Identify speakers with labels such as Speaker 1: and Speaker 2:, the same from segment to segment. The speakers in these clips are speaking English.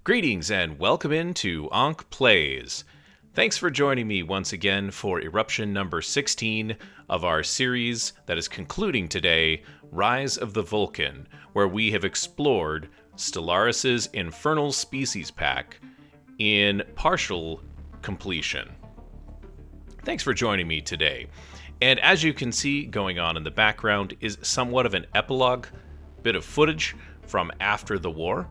Speaker 1: Greetings and welcome into Ankh Plays. Thanks for joining me once again for eruption number 16 of our series that is concluding today, Rise of the Volkan, where we have explored Stellaris' Infernals Species pack in partial completion. Thanks for joining me today. And as you can see, going on in the background is somewhat of an epilogue, bit of footage from after the war.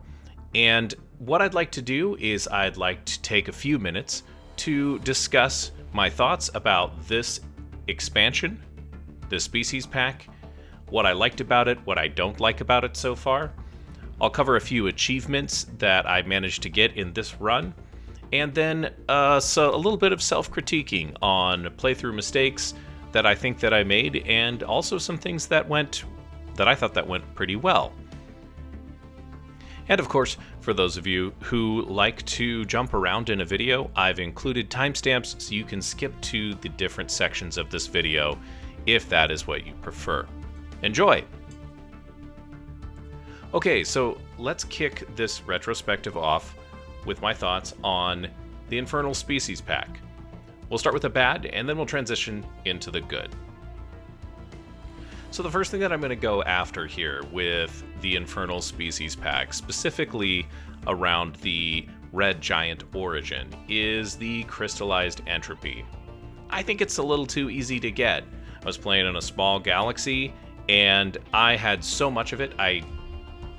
Speaker 1: And what I'd like to do is I'd like to take a few minutes to discuss my thoughts about this expansion, this species pack, what I liked about it, what I don't like about it so far. I'll cover a few achievements that I managed to get in this run, and then a little bit of self-critiquing on playthrough mistakes that I think that I made, and also some things that I thought that went pretty well. And of course, for those of you who like to jump around in a video, I've included timestamps so you can skip to the different sections of this video if that is what you prefer. Enjoy! Okay, so let's kick this retrospective off with my thoughts on the Infernals Species pack. We'll start with the bad, and then we'll transition into the good. So the first thing that I'm going to go after here with the Infernal Species pack, specifically around the red giant origin, is the crystallized entropy. I think it's a little too easy to get. I was playing in a small galaxy, and I had so much of it, I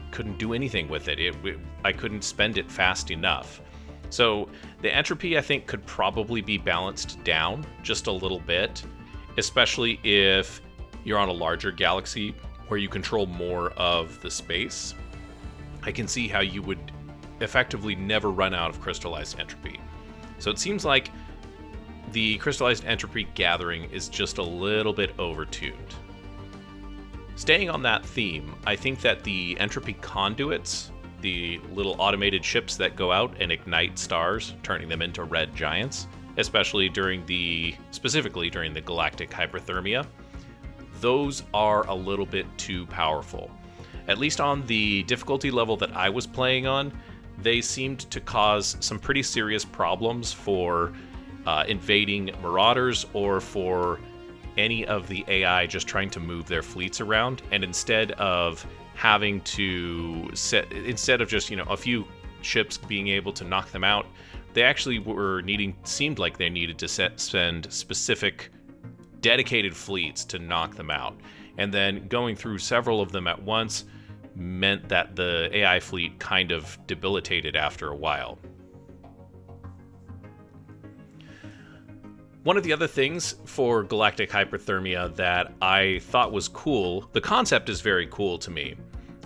Speaker 1: couldn't do anything with it. I couldn't spend it fast enough. So the entropy, I think, could probably be balanced down just a little bit, especially if you're on a larger galaxy where you control more of the space. I can see how you would effectively never run out of crystallized entropy. So it seems like the crystallized entropy gathering is just a little bit overtuned. Staying on that theme, I think that the entropy conduits, the little automated ships that go out and ignite stars, turning them into red giants, especially specifically during the galactic hyperthermia, those are a little bit too powerful. At least on the difficulty level that I was playing on, they seemed to cause some pretty serious problems for invading marauders or for any of the AI just trying to move their fleets around. And instead of just, a few ships being able to knock them out, they actually seemed like they needed to send specific dedicated fleets to knock them out. And then going through several of them at once meant that the AI fleet kind of debilitated after a while. One of the other things for galactic hyperthermia that I thought was cool, the concept is very cool to me.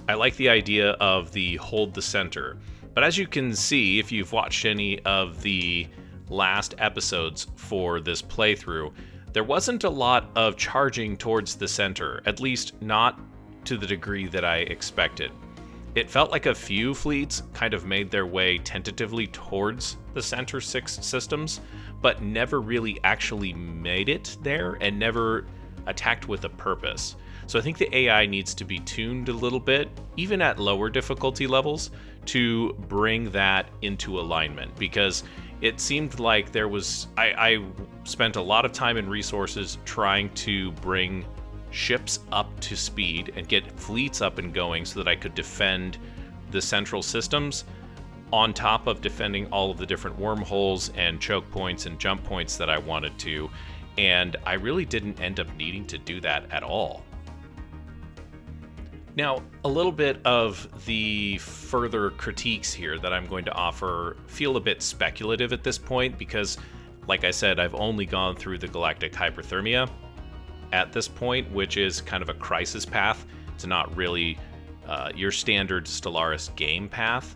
Speaker 1: I like the idea of the hold the center. But as you can see, if you've watched any of the last episodes for this playthrough, there wasn't a lot of charging towards the center, at least not to the degree that I expected. It felt like a few fleets kind of made their way tentatively towards the center 6 systems, but never really actually made it there and never attacked with a purpose. So I think the AI needs to be tuned a little bit, even at lower difficulty levels, to bring that into alignment, because it seemed like I spent a lot of time and resources trying to bring ships up to speed and get fleets up and going so that I could defend the central systems on top of defending all of the different wormholes and choke points and jump points that I wanted to. And I really didn't end up needing to do that at all. Now, a little bit of the further critiques here that I'm going to offer feel a bit speculative at this point because, like I said, I've only gone through the galactic hyperthermia at this point, which is kind of a crisis path. It's not really your standard Stellaris game path.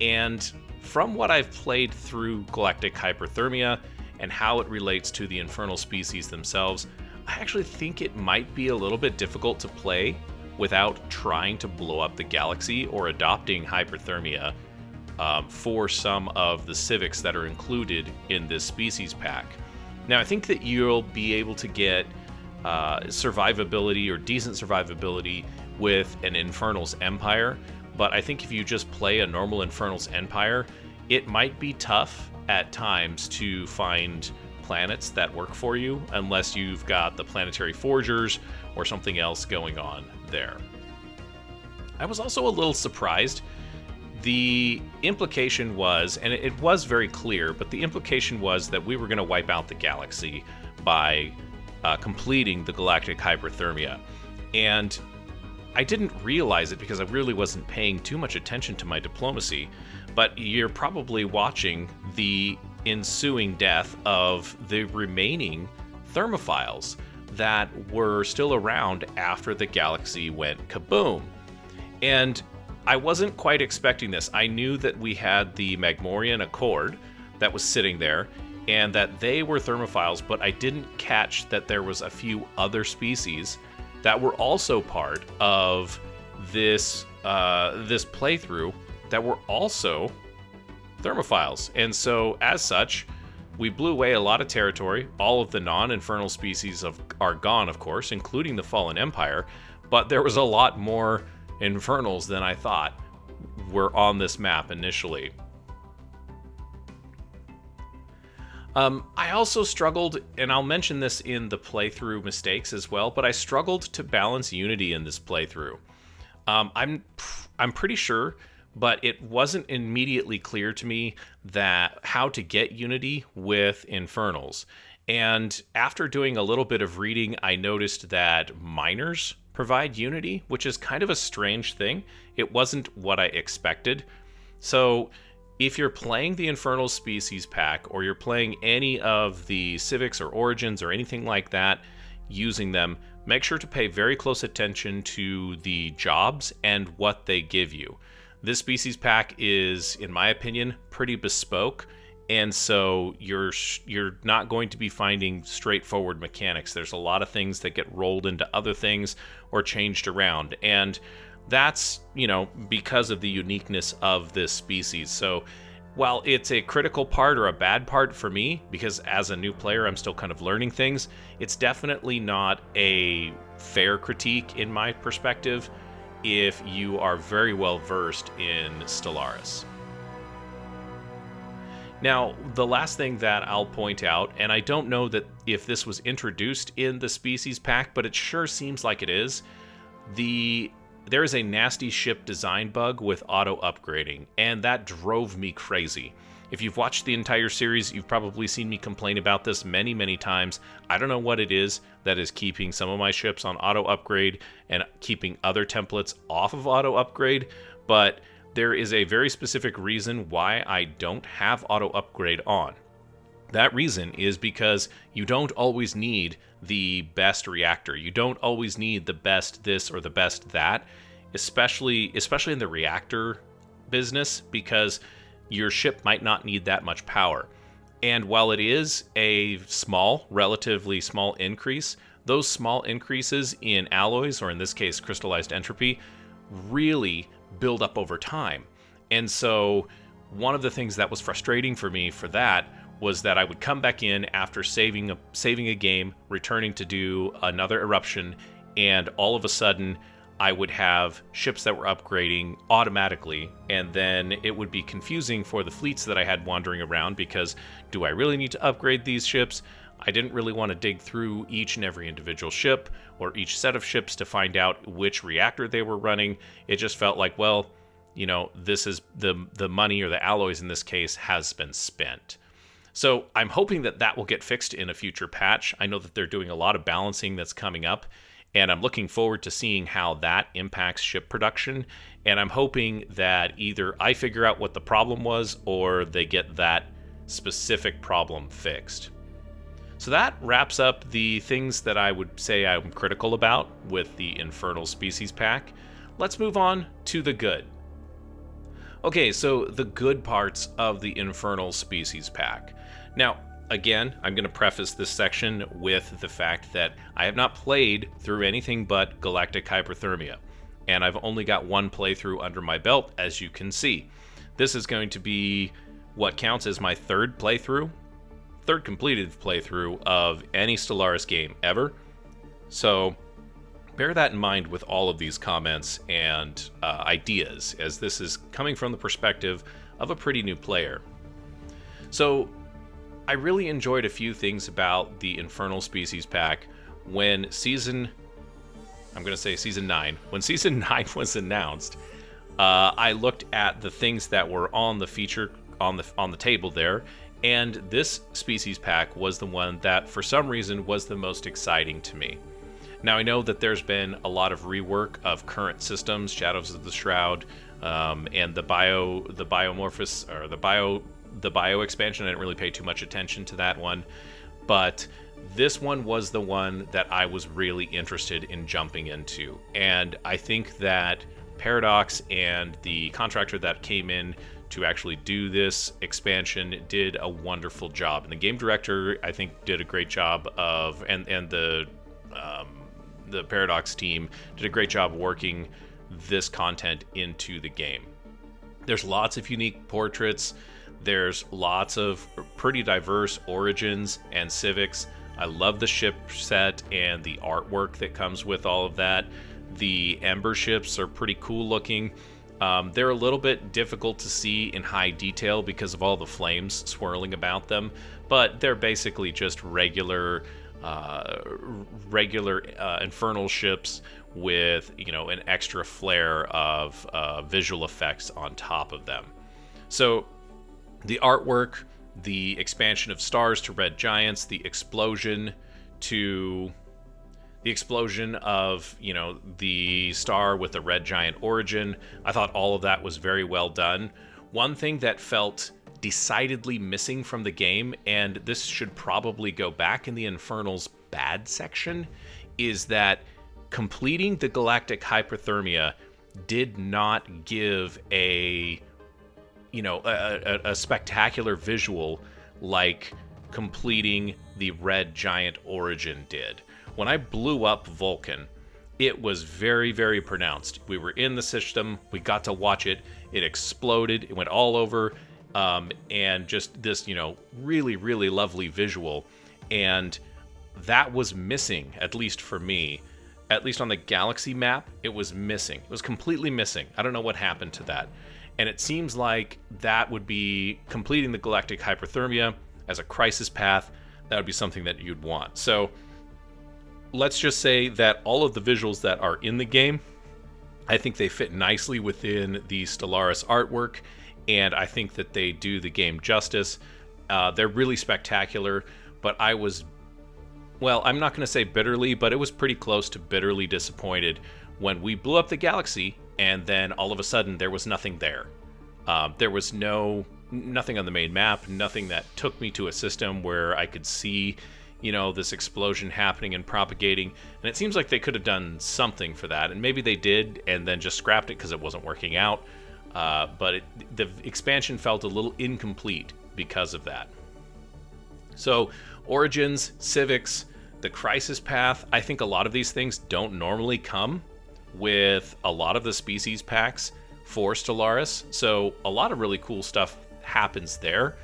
Speaker 1: And from what I've played through galactic hyperthermia and how it relates to the infernal species themselves, I actually think it might be a little bit difficult to play without trying to blow up the galaxy or adopting hyperthermia for some of the civics that are included in this species pack. Now, I think that you'll be able to get survivability or decent survivability with an Infernals Empire, but I think if you just play a normal Infernals Empire, it might be tough at times to find planets that work for you unless you've got the planetary forgers or something else going on there. I was also a little surprised. The implication was, and it was very clear, but the implication was that we were going to wipe out the galaxy by completing the galactic hyperthermia. And I didn't realize it because I really wasn't paying too much attention to my diplomacy, but you're probably watching the ensuing death of the remaining Thermophiles that were still around after the galaxy went kaboom. And I wasn't quite expecting this. I knew that we had the Magmorian Accord that was sitting there, and that they were Thermophiles, but I didn't catch that there was a few other species that were also part of this this playthrough that were also Thermophiles. And so, as such, we blew away a lot of territory. All of the non-infernal species are gone, of course, including the Fallen Empire, but there was a lot more Infernals than I thought were on this map initially. I also struggled, and I'll mention this in the playthrough mistakes as well, but I struggled to balance unity in this playthrough. I'm pretty sure, but it wasn't immediately clear to me that how to get unity with Infernals. And after doing a little bit of reading, I noticed that miners provide unity, which is kind of a strange thing. It wasn't what I expected. So if you're playing the Infernal Species pack, or you're playing any of the Civics or Origins or anything like that, using them, make sure to pay very close attention to the jobs and what they give you. This species pack is, in my opinion, pretty bespoke, and so you're not going to be finding straightforward mechanics. There's a lot of things that get rolled into other things or changed around, and that's, because of the uniqueness of this species. So while it's a critical part or a bad part for me, because as a new player I'm still kind of learning things, it's definitely not a fair critique in my perspective if you are very well versed in Stellaris. Now, the last thing that I'll point out, and I don't know that if this was introduced in the species pack, but it sure seems like it is, there is a nasty ship design bug with auto upgrading, and that drove me crazy. If you've watched the entire series, you've probably seen me complain about this many, many times. I don't know what it is that is keeping some of my ships on auto upgrade and keeping other templates off of auto upgrade, but there is a very specific reason why I don't have auto upgrade on. That reason is because you don't always need the best reactor. You don't always need the best this or the best that, especially in the reactor business, because your ship might not need that much power. And while it is a relatively small increase, those small increases in alloys, or in this case crystallized entropy, really build up over time. And so one of the things that was frustrating for me for that was that I would come back in after saving a game, returning to do another eruption, and all of a sudden I would have ships that were upgrading automatically, and then it would be confusing for the fleets that I had wandering around, because do I really need to upgrade these ships? I didn't really want to dig through each and every individual ship or each set of ships to find out which reactor they were running. It just felt like, well, this is the money, or the alloys in this case, has been spent. So I'm hoping that will get fixed in a future patch. I know that they're doing a lot of balancing that's coming up, and I'm looking forward to seeing how that impacts ship production. And I'm hoping that either I figure out what the problem was, or they get that specific problem fixed. So that wraps up the things that I would say I'm critical about with the Infernal Species pack. Let's move on to the good. Okay, so the good parts of the Infernal Species pack. Now, again, I'm going to preface this section with the fact that I have not played through anything but Galactic Hyperthermia, and I've only got one playthrough under my belt, as you can see. This is going to be what counts as my third completed playthrough of any Stellaris game ever. So bear that in mind with all of these comments and ideas, as this is coming from the perspective of a pretty new player. So I really enjoyed a few things about the Infernal Species pack when Season 9 was announced. I looked at the things that were on the feature on the table there, and this species pack was the one that for some reason was the most exciting to me. Now I know that there's been a lot of rework of current systems, Shadows of the Shroud, and the bio expansion. I didn't really pay too much attention to that one, but this one was the one that I was really interested in jumping into, and I think that Paradox and the contractor that came in to actually do this expansion did a wonderful job, and the game director I think did a great job of, and the Paradox team did a great job working this content into the game. There's lots of unique portraits. There's lots of pretty diverse origins and civics. I love the ship set and the artwork that comes with all of that. The Ember ships are pretty cool looking. They're a little bit difficult to see in high detail because of all the flames swirling about them, but they're basically just regular infernal ships with, an extra flare of visual effects on top of them. So the artwork, the expansion of stars to red giants, the explosion of, the star with the red giant origin, I thought all of that was very well done. One thing that felt decidedly missing from the game, and this should probably go back in the Infernals bad section, is that completing the galactic hyperthermia did not give a spectacular visual like completing the red giant origin did. When I blew up Volkan, it was very, very pronounced. We were in the system, we got to watch it, it exploded, it went all over, and just this, really, really lovely visual. And that was missing, at least for me. At least on the galaxy map, it was missing. It was completely missing. I don't know what happened to that. And it seems like that would be completing the galactic hyperthermia as a crisis path. That would be something that you'd want. So let's just say that all of the visuals that are in the game, I think they fit nicely within the Stellaris artwork, and I think that they do the game justice. They're really spectacular, but I'm not going to say bitterly, but it was pretty close to bitterly disappointed when we blew up the galaxy, and then all of a sudden there was nothing there. There was nothing on the main map, nothing that took me to a system where I could see this explosion happening and propagating, and it seems like they could have done something for that, and maybe they did and then just scrapped it because it wasn't working out, but the expansion felt a little incomplete because of that. So origins, civics, the crisis path, I think a lot of these things don't normally come with a lot of the species packs for Stellaris, so a lot of really cool stuff happens there.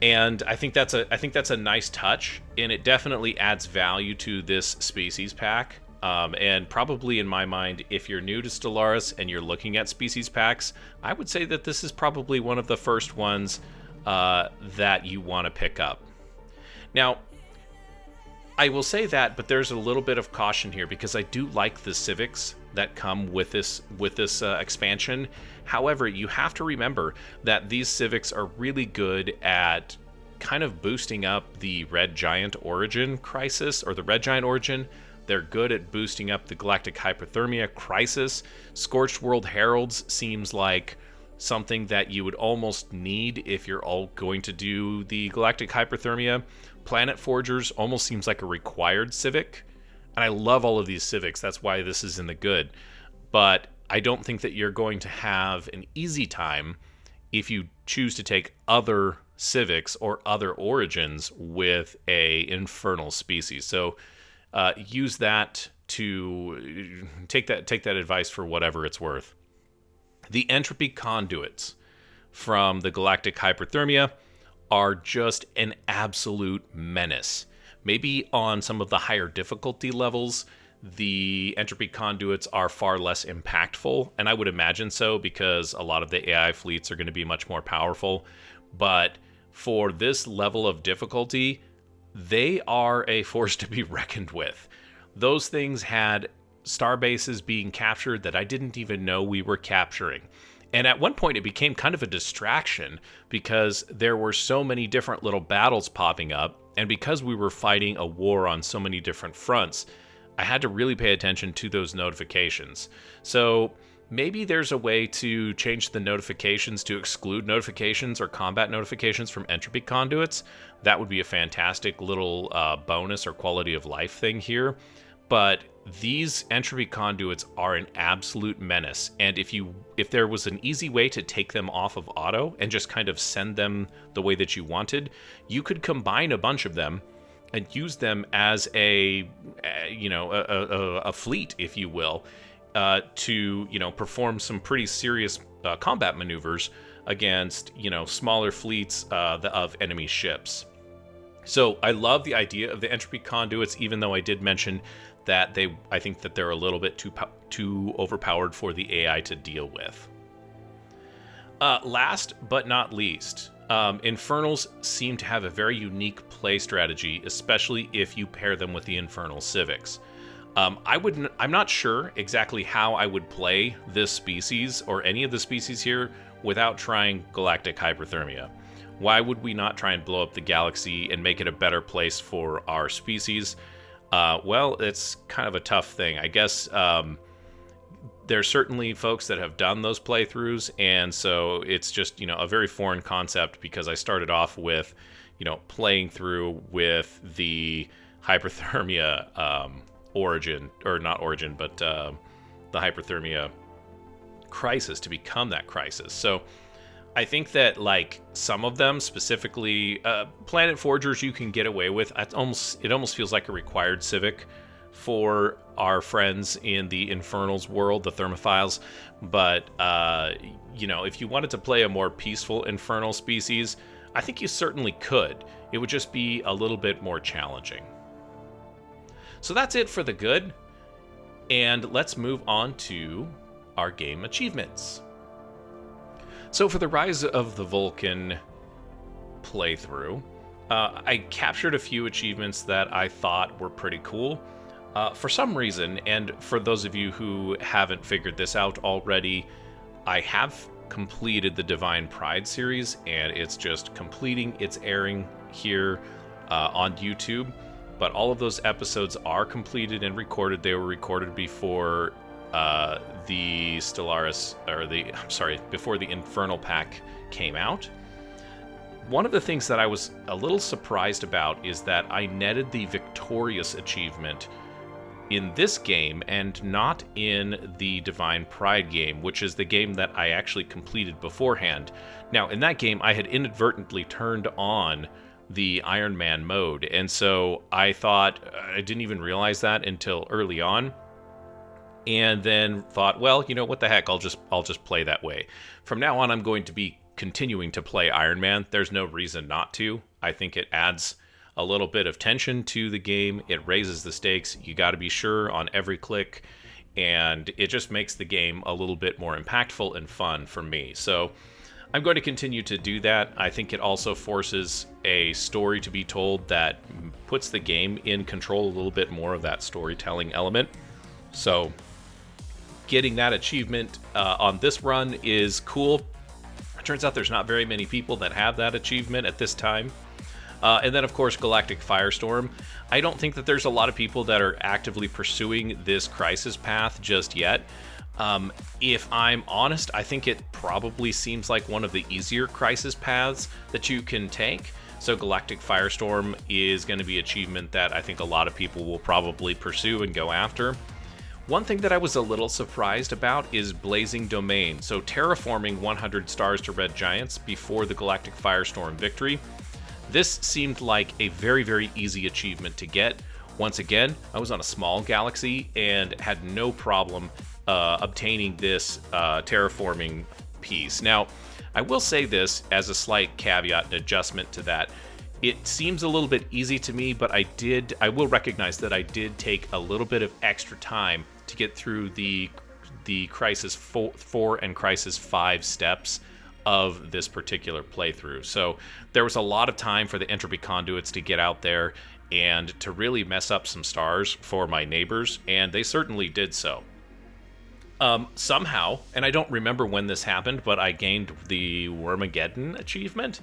Speaker 1: And I think that's a nice touch, and it definitely adds value to this species pack. And probably in my mind, if you're new to Stellaris and you're looking at species packs, I would say that this is probably one of the first ones that you want to pick up. Now, I will say that, but there's a little bit of caution here because I do like the civics that come with this expansion. However, you have to remember that these civics are really good at kind of boosting up the red giant origin crisis, or the red giant origin. They're good at boosting up the galactic hyperthermia crisis. Scorched World Heralds seems like something that you would almost need if you're all going to do the galactic hyperthermia. Planet Forgers almost seems like a required civic, and I love all of these civics. That's why this is in the good. But I don't think that you're going to have an easy time if you choose to take other civics or other origins with a infernal species. So use that to take that advice for whatever it's worth. The entropy conduits from the galactic hyperthermia are just an absolute menace. Maybe on some of the higher difficulty levels, the entropy conduits are far less impactful, and I would imagine so because a lot of the AI fleets are going to be much more powerful. But for this level of difficulty, they are a force to be reckoned with. Those things had star bases being captured that I didn't even know we were capturing. And at one point, it became kind of a distraction because there were so many different little battles popping up. And because we were fighting a war on so many different fronts, I had to really pay attention to those notifications. So maybe there's a way to change the notifications to exclude notifications or combat notifications from entropy conduits. That would be a fantastic little bonus or quality of life thing here. But these entropy conduits are an absolute menace, and if there was an easy way to take them off of auto and just kind of send them the way that you wanted, you could combine a bunch of them and use them as a fleet, if you will, to perform some pretty serious combat maneuvers against smaller fleets of enemy ships. So I love the idea of the entropy conduits, even though I did mention that I think that they're a little bit too overpowered for the AI to deal with. Last but not least, Infernals seem to have a very unique play strategy, especially if you pair them with the Infernal Civics. I'm not sure exactly how I would play this species or any of the species here without trying galactic hyperthermia. Why would we not try and blow up the galaxy and make it a better place for our species? Well, it's kind of a tough thing. I guess there's certainly folks that have done those playthroughs, and so it's just, a very foreign concept because I started off with, playing through with the hyperthermia origin, or not origin, but the hyperthermia crisis to become that crisis. So I think that, like, some of them, specifically Planet Forgers, you can get away with. It almost feels like a required civic for our friends in the Infernals world, the Thermophiles. But, if you wanted to play a more peaceful Infernal species, I think you certainly could. It would just be a little bit more challenging. So that's it for the good. And let's move on to our game achievements. So for the Rise of the Volkan playthrough, I captured a few achievements that I thought were pretty cool. For some reason, and for those of you who haven't figured this out already, I have completed the Divine Pride series, and it's just completing its airing here on YouTube. But all of those episodes are completed and recorded. They were recorded before the Stellaris, before the Infernal Pack came out. One of the things that I was a little surprised about is that I netted the Victorious achievement in this game and not in the Divine Pride game, which is the game that I actually completed beforehand. Now, in that game, I had inadvertently turned on the Ironman mode, and so I thought, I didn't even realize that until early on. And then thought, well, what the heck, I'll just play that way. From now on, I'm going to be continuing to play Ironman. There's no reason not to. I think it adds a little bit of tension to the game. It raises the stakes. You got to be sure on every click, and it just makes the game a little bit more impactful and fun for me. So I'm going to continue to do that. I think it also forces a story to be told that puts the game in control a little bit more of that storytelling element. So getting that achievement on this run is cool. It turns out there's not very many people that have that achievement at this time. And then, of course, Galactic Firestorm. I don't think that there's a lot of people that are actively pursuing this crisis path just yet. If I'm honest, I think it probably seems like one of the easier crisis paths that you can take. So Galactic Firestorm is going to be an achievement that I think a lot of people will probably pursue and go after. One thing that I was a little surprised about is Blazing Domain. So terraforming 100 stars to red giants before the Galactic Firestorm victory. This seemed like a very, very easy achievement to get. Once again, I was on a small galaxy and had no problem obtaining this terraforming piece. Now, I will say this as a slight caveat and adjustment to that. It seems a little bit easy to me, but I will recognize that I did take a little bit of extra time to get through the Crisis 4 and Crisis 5 steps of this particular playthrough. So there was a lot of time for the entropy conduits to get out there and to really mess up some stars for my neighbors, and they certainly did so. Somehow, and I don't remember when this happened, but I gained the Wormageddon achievement,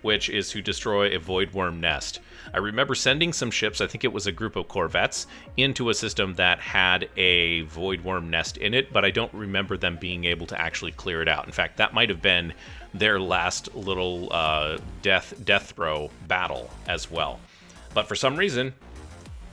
Speaker 1: which is to destroy a void worm nest. I remember sending some ships, I think it was a group of corvettes, into a system that had a void worm nest in it, but I don't remember them being able to actually clear it out. In fact, that might have been their last little death throw battle as well. But for some reason,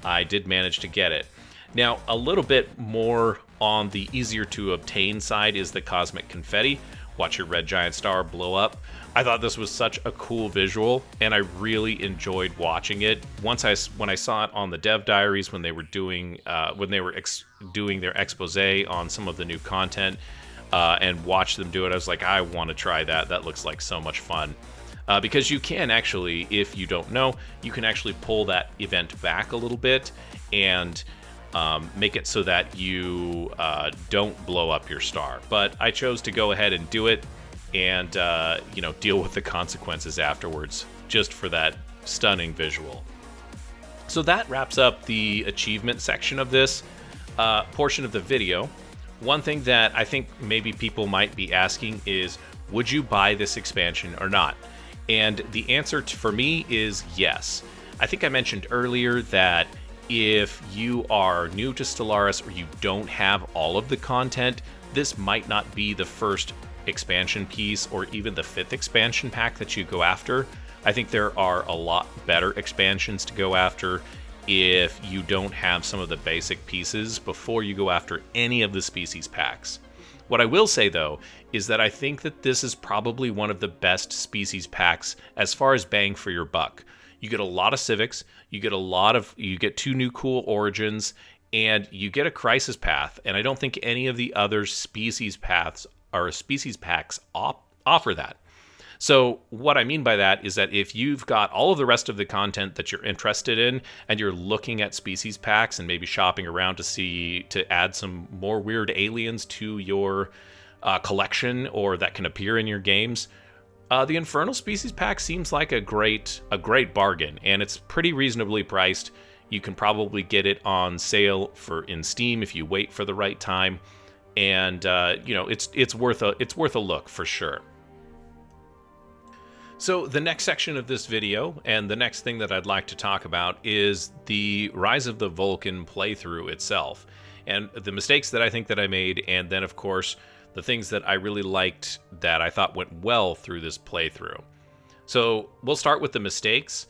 Speaker 1: I did manage to get it. Now, a little bit more on the easier to obtain side is the cosmic confetti. Watch your red giant star blow up. I thought this was such a cool visual, and I really enjoyed watching it. When I saw it on the dev diaries when they were doing doing their expose on some of the new content, and watched them do it, I was like, I want to try that. That looks like so much fun. Because you can actually, if you don't know, you can actually pull that event back a little bit and make it so that you don't blow up your star. But I chose to go ahead and do it and deal with the consequences afterwards, just for that stunning visual. So that wraps up the achievement section of this portion of the video. One thing that I think maybe people might be asking is, would you buy this expansion or not? And the answer for me is yes. I think I mentioned earlier that if you are new to Stellaris or you don't have all of the content, this might not be the first expansion piece or even the 5th expansion pack that you go after. I think there are a lot better expansions to go after if you don't have some of the basic pieces before you go after any of the species packs. What I will say, though, is that I think that this is probably one of the best species packs as far as bang for your buck. You get a lot of civics, you get 2 new cool origins, and you get a crisis path, and I don't think any of the other species paths or species packs offer that. So what I mean by that is that if you've got all of the rest of the content that you're interested in and you're looking at species packs and maybe shopping around to add some more weird aliens to your collection or that can appear in your games, the Infernal Species pack seems like a great bargain, and it's pretty reasonably priced. You can probably get it on sale in Steam if you wait for the right time, and it's worth a look for sure. So the next section of this video, and the next thing that I'd like to talk about, is the Rise of the Volkan playthrough itself, and the mistakes that I think that I made, and then of course the things that I really liked that I thought went well through this playthrough. So we'll start with the mistakes.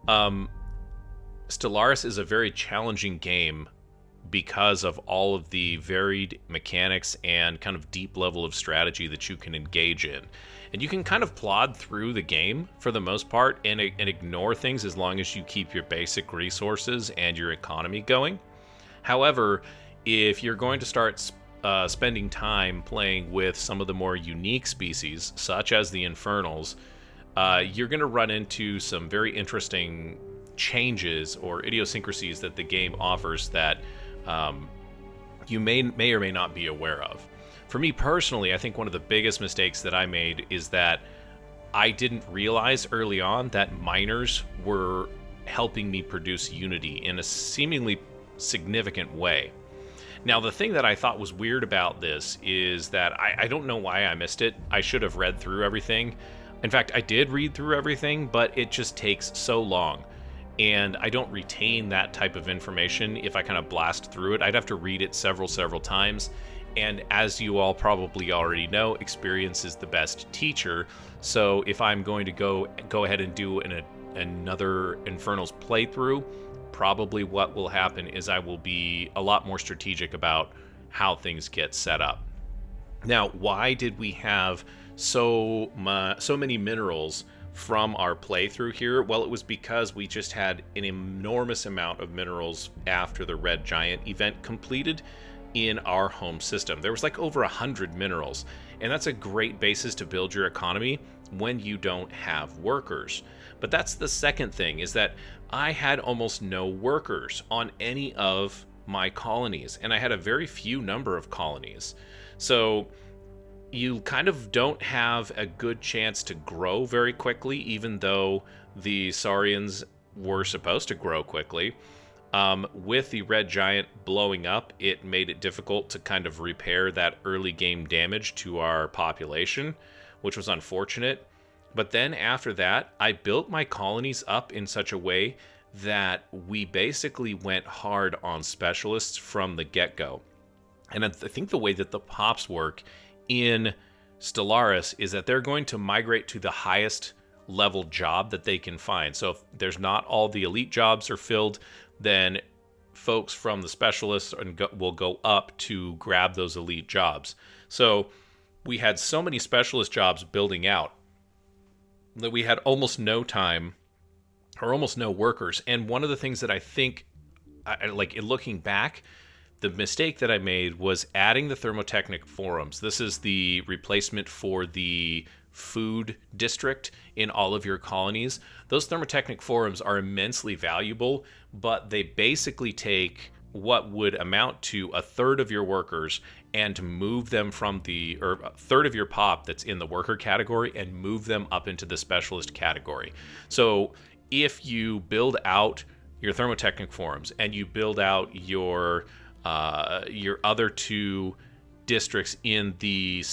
Speaker 1: Stellaris is a very challenging game because of all of the varied mechanics and kind of deep level of strategy that you can engage in. And you can kind of plod through the game for the most part and ignore things as long as you keep your basic resources and your economy going. However, if you're going to start spending time playing with some of the more unique species, such as the Infernals, you're going to run into some very interesting changes or idiosyncrasies that the game offers that you may or may not be aware of. For me personally, I think one of the biggest mistakes that I made is that I didn't realize early on that miners were helping me produce Unity in a seemingly significant way. Now, the thing that I thought was weird about this is that I don't know why I missed it. I should have read through everything. In fact, I did read through everything, but it just takes so long. And I don't retain that type of information if I kind of blast through it. I'd have to read it several times. And as you all probably already know, experience is the best teacher. So if I'm going to go ahead and do another Infernals playthrough, probably what will happen is I will be a lot more strategic about how things get set up. Now, why did we have so many minerals from our playthrough here? Well, it was because we just had an enormous amount of minerals after the Red Giant event completed in our home system. There was like over 100 minerals, and that's a great basis to build your economy. when you don't have workers. But that's the second thing, is that I had almost no workers on any of my colonies, and I had a very few number of colonies. So you kind of don't have a good chance to grow very quickly, even though the Saurians were supposed to grow quickly. With the red giant blowing up, it made it difficult to kind of repair that early game damage to our population, which was unfortunate. But then after that, I built my colonies up in such a way that we basically went hard on specialists from the get-go. And I think the way that the pops work in Stellaris is that they're going to migrate to the highest level job that they can find. So if there's not all the elite jobs are filled, then folks from the specialists will go up to grab those elite jobs. So we had so many specialist jobs building out that we had almost no time or almost no workers. And one of the things that I think, like looking back, the mistake that I made was adding the thermotechnic forums. This is the replacement for the food district in all of your colonies. Those thermotechnic forums are immensely valuable, but they basically take what would amount to a third of your workers and move them from a third of your pop that's in the worker category and move them up into the specialist category. So if you build out your thermotechnic forums and you build out your other two districts in the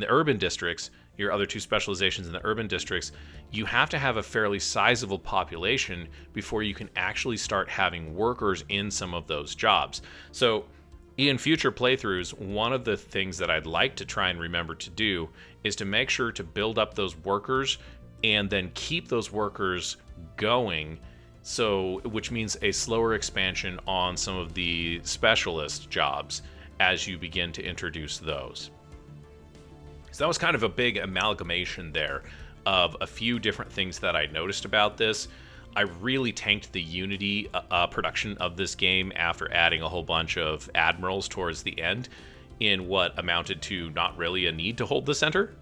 Speaker 1: urban districts, your other two specializations in the urban districts, you have to have a fairly sizable population before you can actually start having workers in some of those jobs. So in future playthroughs, one of the things that I'd like to try and remember to do is to make sure to build up those workers and then keep those workers going, so which means a slower expansion on some of the specialist jobs as you begin to introduce those. So that was kind of a big amalgamation there of a few different things that I noticed about this. I really tanked the Unity production of this game after adding a whole bunch of admirals towards the end in what amounted to not really a need to hold the center.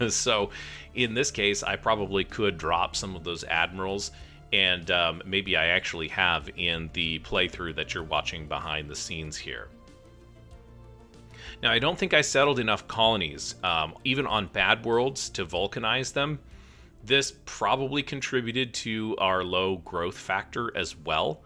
Speaker 1: So in this case, I probably could drop some of those admirals, and maybe I actually have in the playthrough that you're watching behind the scenes here. Now, I don't think I settled enough colonies, even on bad worlds, to vulcanize them. This probably contributed to our low growth factor as well.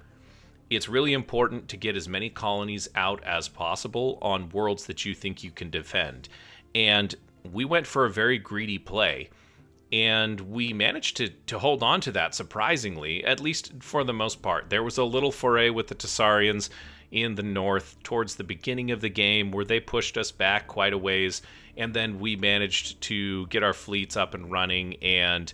Speaker 1: It's really important to get as many colonies out as possible on worlds that you think you can defend. And we went for a very greedy play, and we managed to hold on to that surprisingly, at least for the most part. There was a little foray with the Tessarians in the north towards the beginning of the game where they pushed us back quite a ways, and then we managed to get our fleets up and running and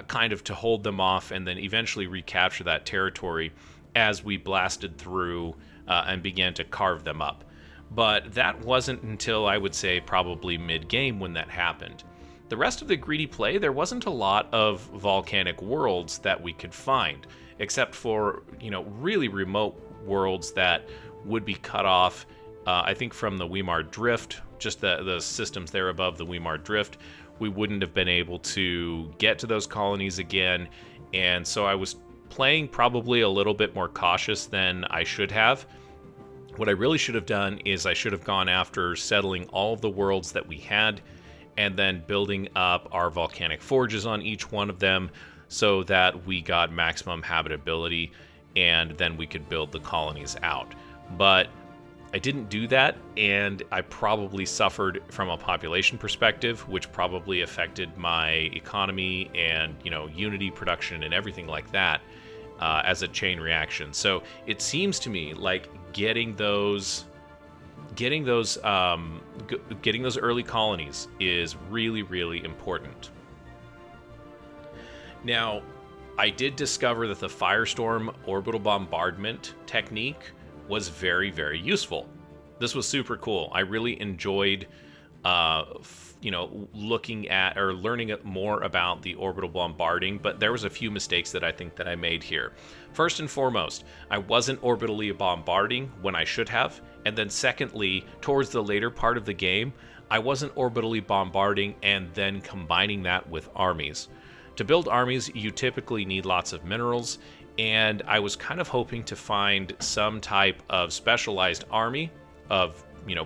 Speaker 1: kind of to hold them off and then eventually recapture that territory as we blasted through and began to carve them up. But that wasn't until, I would say, probably mid-game when that happened. The rest of the greedy play, there wasn't a lot of volcanic worlds that we could find, except for, really remote worlds that would be cut off, I think, from the Weimar Drift, just the systems there above the Weimar Drift. We wouldn't have been able to get to those colonies again, and so I was playing probably a little bit more cautious than I should have. What I really should have done is I should have gone after settling all of the worlds that we had and then building up our volcanic forges on each one of them so that we got maximum habitability, and then we could build the colonies out. But I didn't do that, and I probably suffered from a population perspective, which probably affected my economy and, Unity production and everything like that as a chain reaction. So it seems to me like getting those early colonies is really, really important. Now, I did discover that the Firestorm orbital bombardment technique was very, very useful. This was super cool. I really enjoyed, looking at or learning more about the orbital bombarding, but there was a few mistakes that I think that I made here. First and foremost, I wasn't orbitally bombarding when I should have. And then secondly, towards the later part of the game, I wasn't orbitally bombarding and then combining that with armies. To build armies, you typically need lots of minerals, and I was kind of hoping to find some type of specialized army of,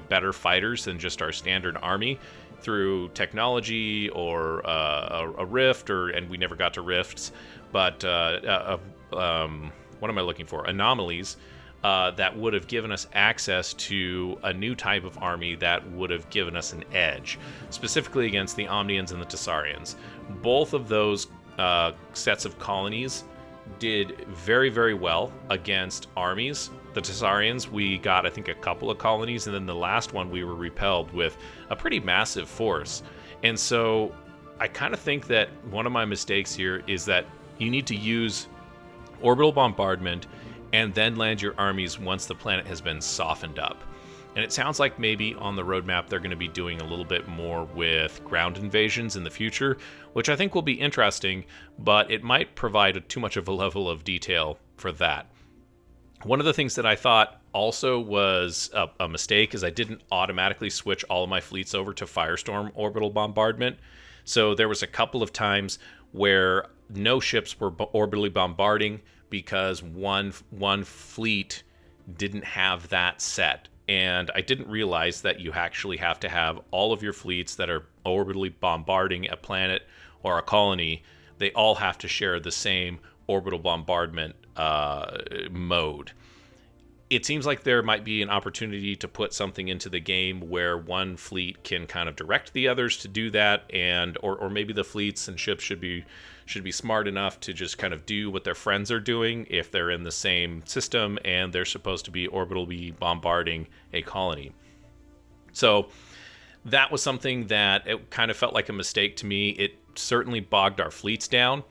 Speaker 1: better fighters than just our standard army through technology or a rift, and we never got to rifts, but what am I looking for? Anomalies that would have given us access to a new type of army that would have given us an edge, specifically against the Omnians and the Tessarians. Both of those sets of colonies did very, very well against armies. The Tessarians, we got, I think, a couple of colonies, and then the last one we were repelled with a pretty massive force. And so I kind of think that one of my mistakes here is that you need to use orbital bombardment and then land your armies once the planet has been softened up. And it sounds like maybe on the roadmap they're going to be doing a little bit more with ground invasions in the future, which I think will be interesting, but it might provide too much of a level of detail for that. One of the things that I thought also was a mistake is I didn't automatically switch all of my fleets over to Firestorm orbital bombardment. So there was a couple of times where no ships were orbitally bombarding because one fleet didn't have that set. And I didn't realize that you actually have to have all of your fleets that are orbitally bombarding a planet or a colony. They all have to share the same orbital bombardment mode. It seems like there might be an opportunity to put something into the game where one fleet can kind of direct the others to do that, and or maybe the fleets and ships should be smart enough to just kind of do what their friends are doing if they're in the same system and they're supposed to be orbitally bombarding a colony. So that was something that it kind of felt like a mistake to me. It certainly bogged our fleets down.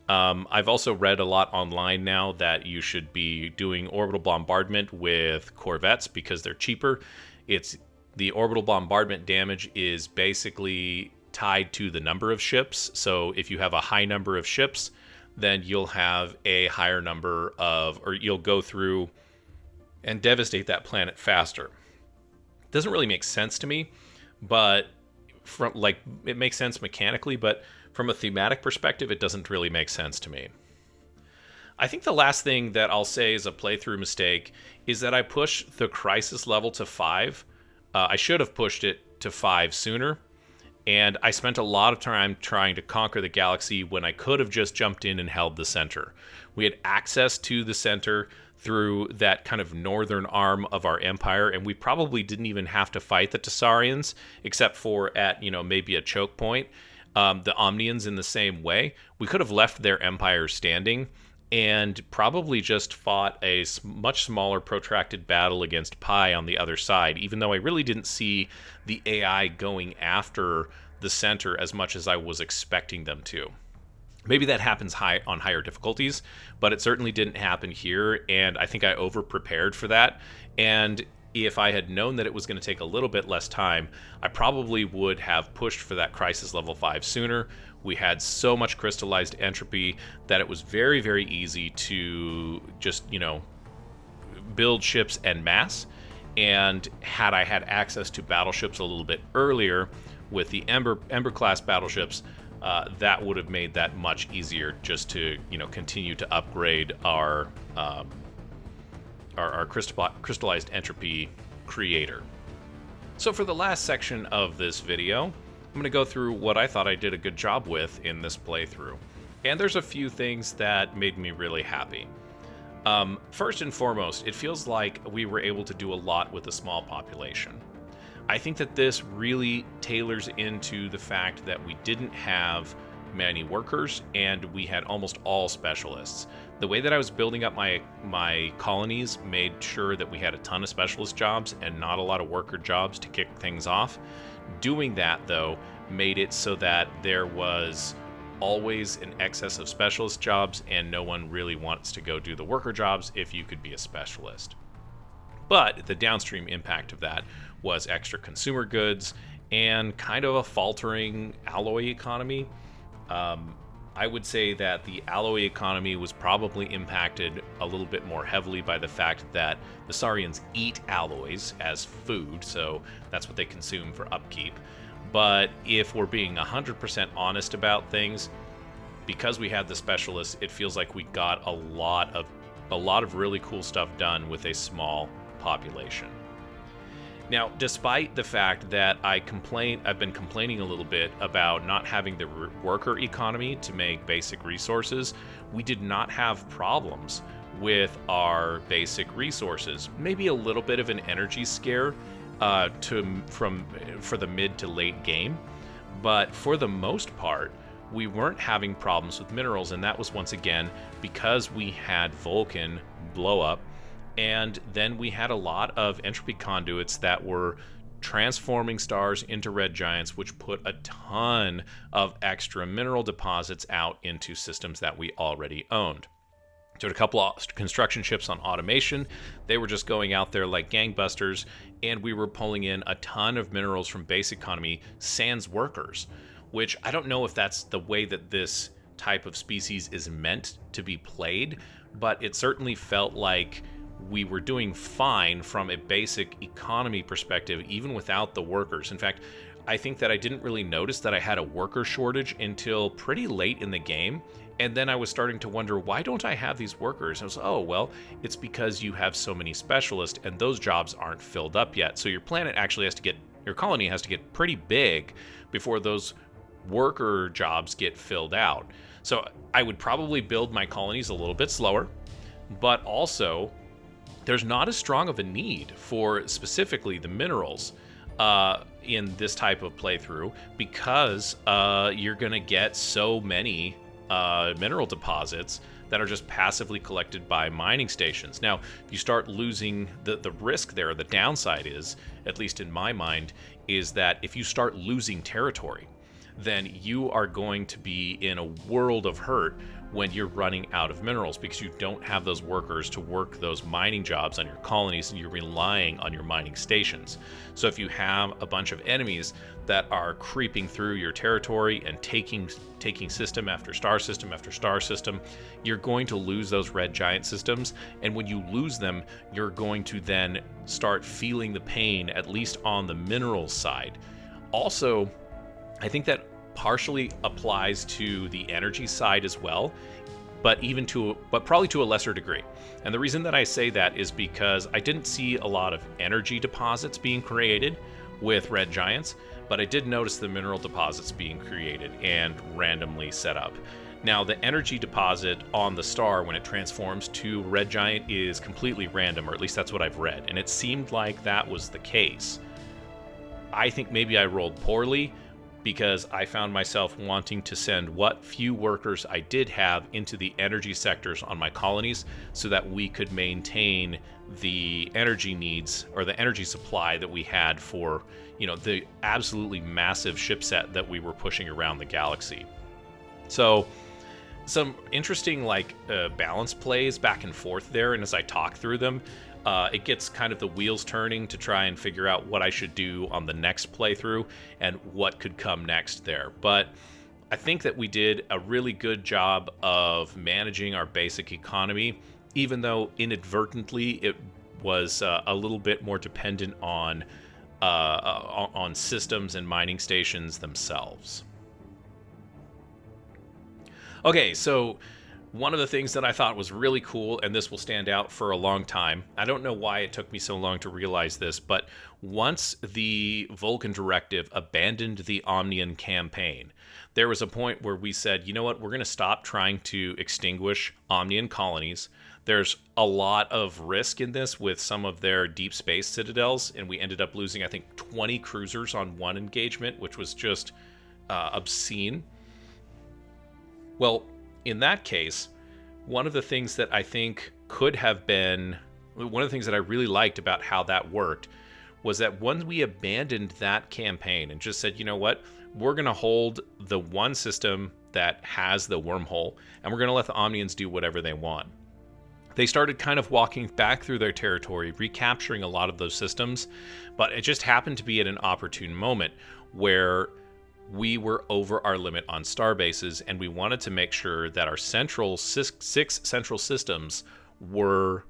Speaker 1: I've also read a lot online now that you should be doing orbital bombardment with corvettes because they're cheaper. The orbital bombardment damage is basically tied to the number of ships. So if you have a high number of ships, then you'll have a higher number or you'll go through and devastate that planet faster. It doesn't really make sense to me, but it makes sense mechanically, but from a thematic perspective, it doesn't really make sense to me. I think the last thing that I'll say is a playthrough mistake is that I pushed the crisis level to 5. I should have pushed it to 5 sooner, and I spent a lot of time trying to conquer the galaxy when I could have just jumped in and held the center. We had access to the center through that kind of northern arm of our empire, and we probably didn't even have to fight the Tessarians, except for at, maybe a choke point. The Omnians in the same way. We could have left their empire standing and probably just fought a much smaller protracted battle against Pi on the other side, even though I really didn't see the AI going after the center as much as I was expecting them to. Maybe that happens on higher difficulties, but it certainly didn't happen here, and I think I over-prepared for that. And if I had known that it was going to take a little bit less time, I probably would have pushed for that crisis level 5 sooner. We had so much crystallized entropy that it was very, very easy to just, build ships en masse. And had I had access to battleships a little bit earlier with the Ember class battleships, that would have made that much easier just to, continue to upgrade our crystallized entropy creator. So for the last section of this video, I'm going to go through what I thought I did a good job with in this playthrough. And there's a few things that made me really happy. First and foremost, it feels like we were able to do a lot with a small population. I think that this really tailors into the fact that we didn't have many workers and we had almost all specialists. The way that I was building up my colonies made sure that we had a ton of specialist jobs and not a lot of worker jobs to kick things off. Doing that, though, made it so that there was always an excess of specialist jobs and no one really wants to go do the worker jobs if you could be a specialist. But the downstream impact of that was extra consumer goods and kind of a faltering alloy economy. I would say that the alloy economy was probably impacted a little bit more heavily by the fact that the Saurians eat alloys as food, so that's what they consume for upkeep. But if we're being 100% honest about things, because we had the specialists, it feels like we got a lot of really cool stuff done with a small population. Now, despite the fact that I've been complaining a little bit about not having the worker economy to make basic resources, we did not have problems with our basic resources. Maybe a little bit of an energy scare for the mid to late game, but for the most part, we weren't having problems with minerals, and that was once again because we had Volkan blow up. And then we had a lot of entropy conduits that were transforming stars into red giants, which put a ton of extra mineral deposits out into systems that we already owned. So a couple of construction ships on automation. They were just going out there like gangbusters, and we were pulling in a ton of minerals from base economy sans workers, which I don't know if that's the way that this type of species is meant to be played, but it certainly felt like we were doing fine from a basic economy perspective, even without the workers. In fact, I think that I didn't really notice that I had a worker shortage until pretty late in the game. And then I was starting to wonder, why don't I have these workers? And I was, oh, well, it's because you have so many specialists and those jobs aren't filled up yet. So your colony has to get pretty big before those worker jobs get filled out. So I would probably build my colonies a little bit slower, but also there's not as strong of a need for specifically the minerals in this type of playthrough because you're going to get so many mineral deposits that are just passively collected by mining stations. Now, if you start losing the risk there, the downside is, at least in my mind, is that if you start losing territory, then you are going to be in a world of hurt when you're running out of minerals because you don't have those workers to work those mining jobs on your colonies and you're relying on your mining stations. So if you have a bunch of enemies that are creeping through your territory and taking system after star system after star system, you're going to lose those red giant systems. And when you lose them, you're going to then start feeling the pain, at least on the minerals side. Also, I think that partially applies to the energy side as well, but probably to a lesser degree. And the reason that I say that is because I didn't see a lot of energy deposits being created with red giants, but I did notice the mineral deposits being created and randomly set up. Now, the energy deposit on the star when it transforms to red giant is completely random, or at least that's what I've read, and it seemed like that was the case. I think maybe I rolled poorly, because I found myself wanting to send what few workers I did have into the energy sectors on my colonies so that we could maintain the energy needs or the energy supply that we had for, the absolutely massive ship set that we were pushing around the galaxy. So some interesting balance plays back and forth there, and as I talk through them, it gets kind of the wheels turning to try and figure out what I should do on the next playthrough and what could come next there. But I think that we did a really good job of managing our basic economy, even though inadvertently it was a little bit more dependent on systems and mining stations themselves. Okay, so one of the things that I thought was really cool, and this will stand out for a long time, I don't know why it took me so long to realize this, but once the Volkan Directive abandoned the Omnian campaign, there was a point where we said, you know what, we're going to stop trying to extinguish Omnian colonies. There's a lot of risk in this with some of their deep space citadels, and we ended up losing, I think, 20 cruisers on one engagement, which was just obscene. Well, in that case, one of the things that I think one of the things that I really liked about how that worked was that when we abandoned that campaign and just said, you know what, we're going to hold the one system that has the wormhole, and we're going to let the Omnians do whatever they want. They started kind of walking back through their territory, recapturing a lot of those systems, but it just happened to be at an opportune moment where we were over our limit on star bases, and we wanted to make sure that our six central systems were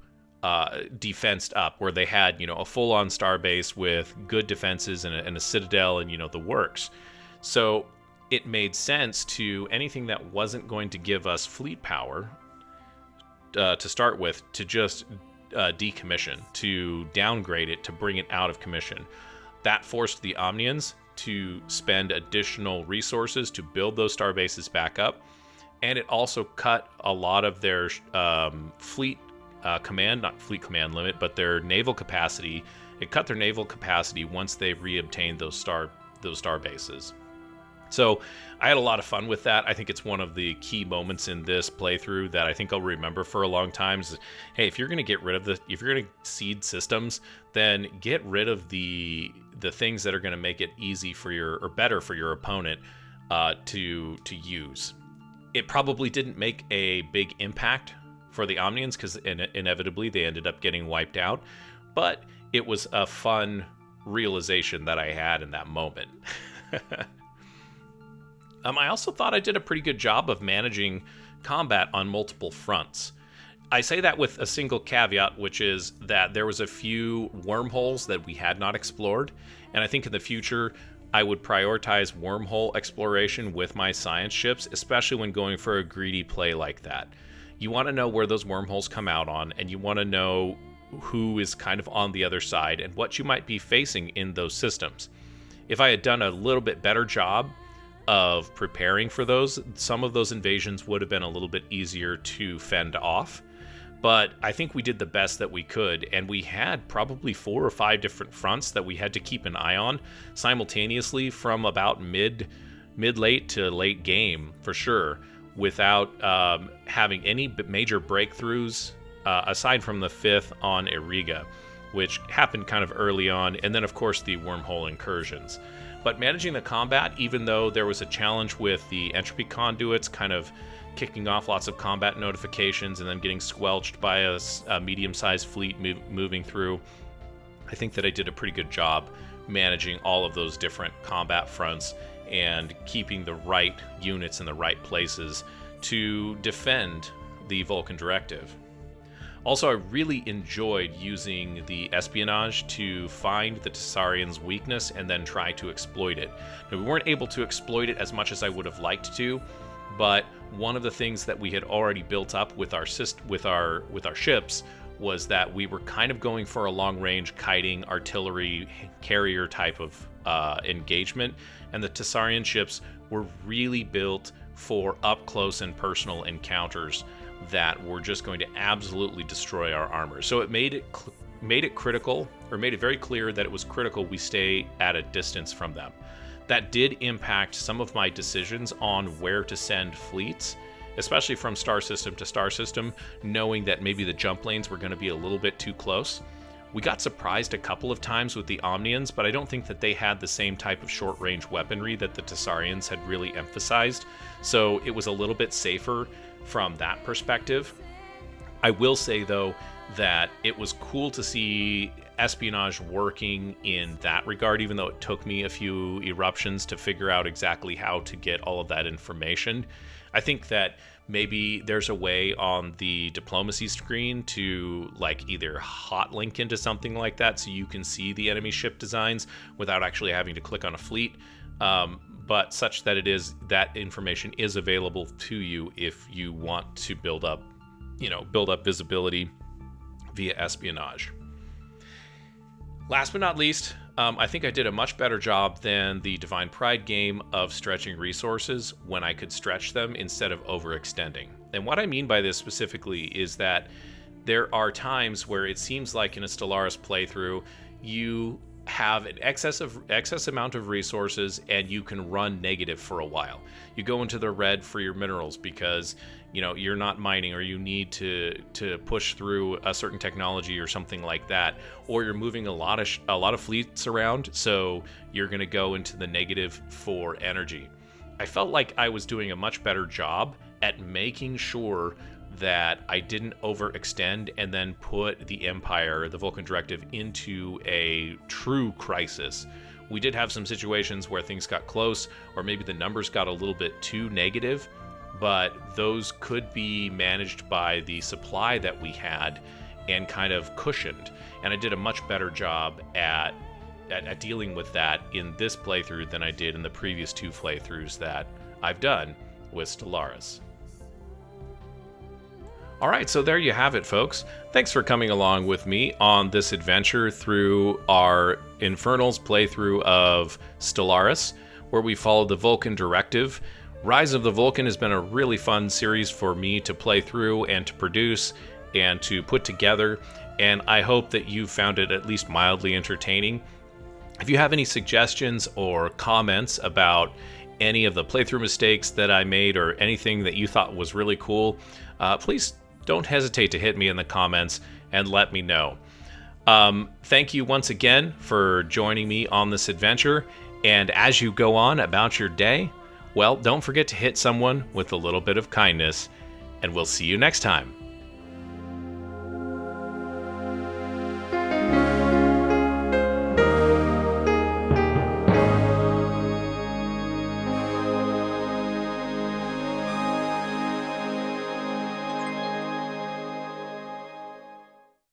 Speaker 1: defensed up, where they had, a full-on star base with good defenses and a citadel and, the works. So it made sense to anything that wasn't going to give us fleet power to start with, to just decommission, to downgrade it, to bring it out of commission. That forced the Omnians to spend additional resources to build those star bases back up, and it also cut a lot of their fleet command, not fleet command limit, but their naval capacity. It cut their naval capacity once they reobtained those star bases. So I had a lot of fun with that. I think it's one of the key moments in this playthrough that I think I'll remember for a long time. Is, hey, if you're going to get rid of if you're going to seed systems, then get rid of the things that are going to make it easy for or better for your opponent to use. It probably didn't make a big impact for the Omnians, because inevitably they ended up getting wiped out, but it was a fun realization that I had in that moment. I also thought I did a pretty good job of managing combat on multiple fronts. I say that with a single caveat, which is that there was a few wormholes that we had not explored, and I think in the future I would prioritize wormhole exploration with my science ships, especially when going for a greedy play like that. You want to know where those wormholes come out on, and you want to know who is kind of on the other side and what you might be facing in those systems. If I had done a little bit better job of preparing for those, some of those invasions would have been a little bit easier to fend off. But I think we did the best that we could, and we had probably 4 or 5 different fronts that we had to keep an eye on simultaneously from about mid-late to late game, for sure, without having any major breakthroughs aside from the 5th on Iriga, which happened kind of early on, and then of course the wormhole incursions. But managing the combat, even though there was a challenge with the entropy conduits kind of kicking off lots of combat notifications and then getting squelched by a medium-sized fleet moving through, I think that I did a pretty good job managing all of those different combat fronts and keeping the right units in the right places to defend the Volkan Directive. Also, I really enjoyed using the espionage to find the Tessarians' weakness and then try to exploit it. Now, we weren't able to exploit it as much as I would have liked to, but one of the things that we had already built up with our ships was that we were kind of going for a long-range kiting artillery carrier type of engagement, and the Tessarian ships were really built for up-close and personal encounters that were just going to absolutely destroy our armor. So it made it critical, or made it very clear that it was critical we stay at a distance from them. That did impact some of my decisions on where to send fleets, especially from star system to star system, knowing that maybe the jump lanes were going to be a little bit too close. We got surprised a couple of times with the Omnians, but I don't think that they had the same type of short-range weaponry that the Tessarians had really emphasized, so it was a little bit safer from that perspective. I will say, though, that it was cool to see espionage working in that regard, even though it took me a few eruptions to figure out exactly how to get all of that information. I think that maybe there's a way on the diplomacy screen to either hot link into something like that so you can see the enemy ship designs without actually having to click on a fleet, but such that that information is available to you if you want to build up visibility via espionage. Last but not least, I think I did a much better job than the Divine Pride game of stretching resources when I could stretch them instead of overextending. And what I mean by this specifically is that there are times where it seems like in a Stellaris playthrough, you have an excess amount of resources and you can run negative for a while. You go into the red for your minerals because you're not mining, or you need to push through a certain technology or something like that, or you're moving a lot of fleets around, so you're going to go into the negative for energy. I felt like I was doing a much better job at making sure that I didn't overextend and then put the Empire, the Volkan Directive, into a true crisis We did have some situations where things got close, or maybe the numbers got a little bit too negative, but those could be managed by the supply that we had and kind of cushioned. And I did a much better job at dealing with that in this playthrough than I did in the previous 2 playthroughs that I've done with Stellaris. Alright, so there you have it, folks. Thanks for coming along with me on this adventure through our Infernals playthrough of Stellaris, where we follow the Volkan Directive. Rise of the Volkan has been a really fun series for me to play through and to produce and to put together, and I hope that you found it at least mildly entertaining. If you have any suggestions or comments about any of the playthrough mistakes that I made or anything that you thought was really cool, please don't hesitate to hit me in the comments and let me know. Thank you once again for joining me on this adventure, and as you go on about your day, well, don't forget to hit someone with a little bit of kindness, and we'll see you next time.